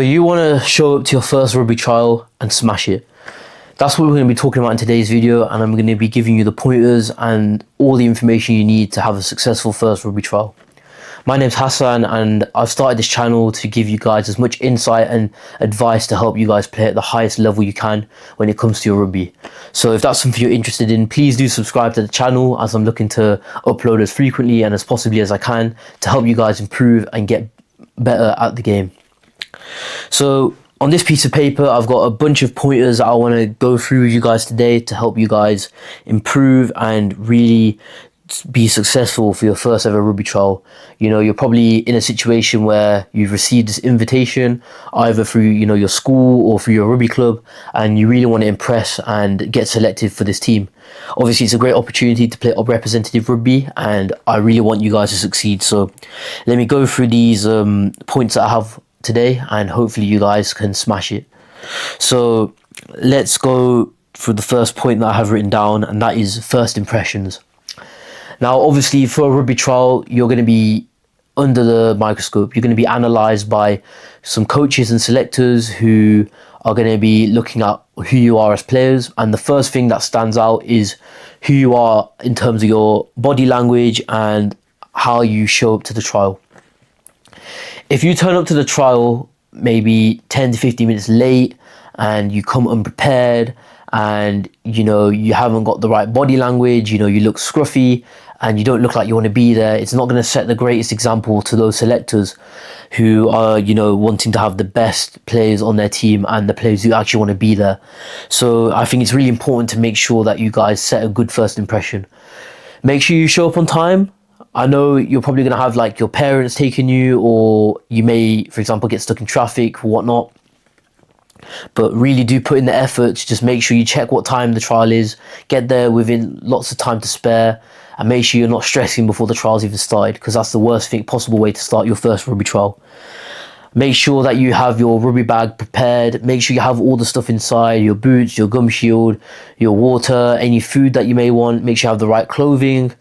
So you want to show up to your first rugby trial and smash it. That's what we're going to be talking about in today's video, and I'm going to be giving you the pointers and all the information you need to have a successful first rugby trial. My name's Hassan, and I've started this channel to give you guys as much insight and advice to help you guys play at the highest level you can when it comes to your rugby. So if that's something you're interested in, please do subscribe to the channel, as I'm looking to upload as frequently and as possibly as I can to help you guys improve and get better at the game. So on this piece of paper, I've got a bunch of pointers that I want to go through with you guys today to help you guys improve and really be successful for your first ever rugby trial. You know, you're probably in a situation where you've received this invitation either through, your school or through your rugby club, and you really want to impress and get selected for this team. Obviously, it's a great opportunity to play representative rugby, and I really want you guys to succeed. So let me go through these points that I have today, and hopefully you guys can smash it. So let's go through the first point that I have written down, and that is first impressions. Now, obviously, for a rugby trial, you're going to be under the microscope. You're going to be analysed by some coaches and selectors who are going to be looking at who you are as players. And the first thing that stands out is who you are in terms of your body language and how you show up to the trial. If you turn up to the trial maybe 10 to 15 minutes late and you come unprepared and, you haven't got the right body language, you look scruffy and you don't look like you want to be there, it's not going to set the greatest example to those selectors who are, wanting to have the best players on their team and the players who actually want to be there. So I think it's really important to make sure that you guys set a good first impression. Make sure you show up on time. I know you're probably going to have like your parents taking you, or you may, for example, get stuck in traffic or whatnot. But really do put in the effort to just make sure you check what time the trial is, get there within lots of time to spare, and make sure you're not stressing before the trial's even started, because that's the worst possible way to start your first rugby trial. Make sure that you have your rugby bag prepared. Make sure you have all the stuff inside, your boots, your gum shield, your water, any food that you may want. Make sure you have the right clothing,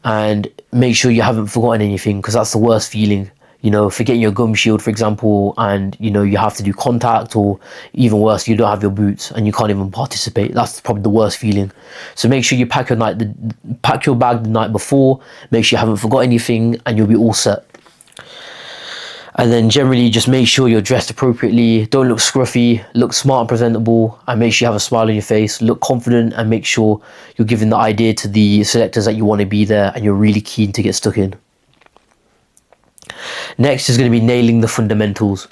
and make sure you haven't forgotten anything, because that's the worst feeling. Forgetting your gum shield, for example, and you have to do contact, or even worse, you don't have your boots and you can't even participate. That's probably the worst feeling. So make sure you pack your bag the night before. Make sure you haven't forgot anything, and you'll be all set. And then generally just make sure you're dressed appropriately. Don't look scruffy, look smart and presentable, and make sure you have a smile on your face. Look confident, and make sure you're giving the idea to the selectors that you want to be there and you're really keen to get stuck in. Next is going to be nailing the fundamentals.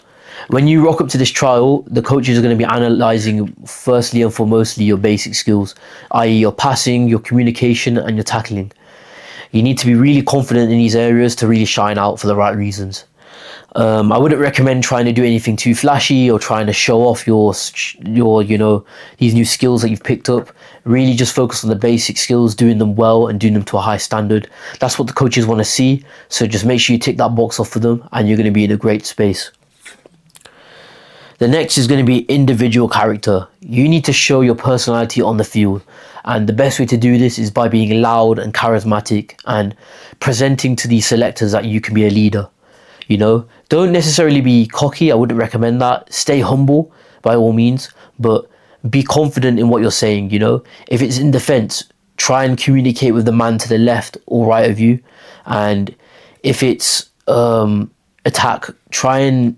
When you rock up to this trial, the coaches are going to be analysing firstly and foremostly your basic skills, i.e. your passing, your communication and your tackling. You need to be really confident in these areas to really shine out for the right reasons. I wouldn't recommend trying to do anything too flashy or trying to show off your these new skills that you've picked up. Really just focus on the basic skills, doing them well and doing them to a high standard. That's what the coaches want to see. So just make sure you tick that box off for them, and you're going to be in a great space. The next is going to be individual character. You need to show your personality on the field. And the best way to do this is by being loud and charismatic and presenting to these selectors that you can be a leader. Don't necessarily be cocky. I wouldn't recommend that. Stay humble by all means, but be confident in what you're saying. If it's in defense, try and communicate with the man to the left or right of you. And if it's attack, try and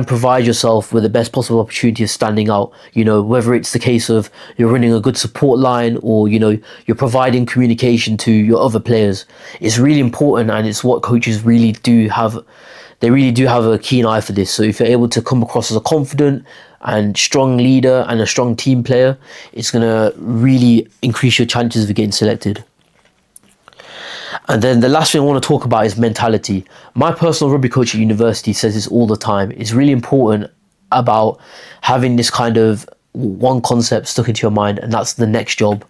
provide yourself with the best possible opportunity of standing out. Whether it's the case of you're running a good support line, or you're providing communication to your other players. It's really important, and it's what coaches really do have. They really do have a keen eye for this. So if you're able to come across as a confident and strong leader and a strong team player, it's going to really increase your chances of getting selected. And then the last thing I want to talk about is mentality. My personal rugby coach at university says this all the time. It's really important about having this kind of one concept stuck into your mind, and that's the next job.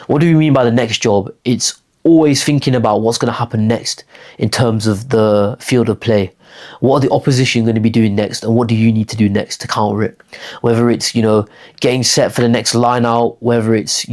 What do we mean by the next job? It's always thinking about what's going to happen next in terms of the field of play. What are the opposition going to be doing next, and what do you need to do next to counter it? Whether it's, getting set for the next line out, whether it's,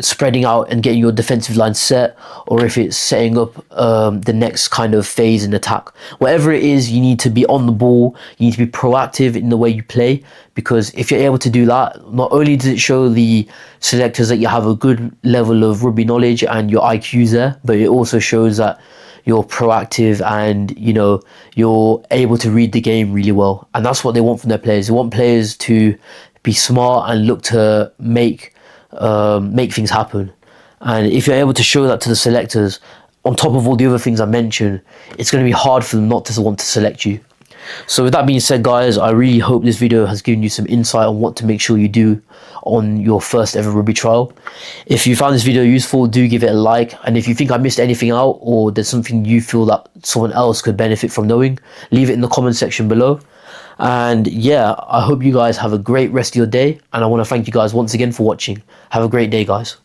spreading out and getting your defensive line set, or if it's setting up the next kind of phase in attack. Whatever it is, you need to be on the ball, you need to be proactive in the way you play, because if you're able to do that, not only does it show the selectors that you have a good level of rugby knowledge and your IQ's there, but it also shows that you're proactive and, you know, you're able to read the game really well. And that's what they want from their players. They want players to be smart and look to make things happen. And if you're able to show that to the selectors, on top of all the other things I mentioned, it's going to be hard for them not to want to select you. So with that being said, guys, I really hope this video has given you some insight on what to make sure you do on your first ever rugby trial. If you found this video useful, do give it a like. And if you think I missed anything out, or there's something you feel that someone else could benefit from knowing, leave it in the comment section below. And yeah, I hope you guys have a great rest of your day, and I want to thank you guys once again for watching. Have a great day, guys.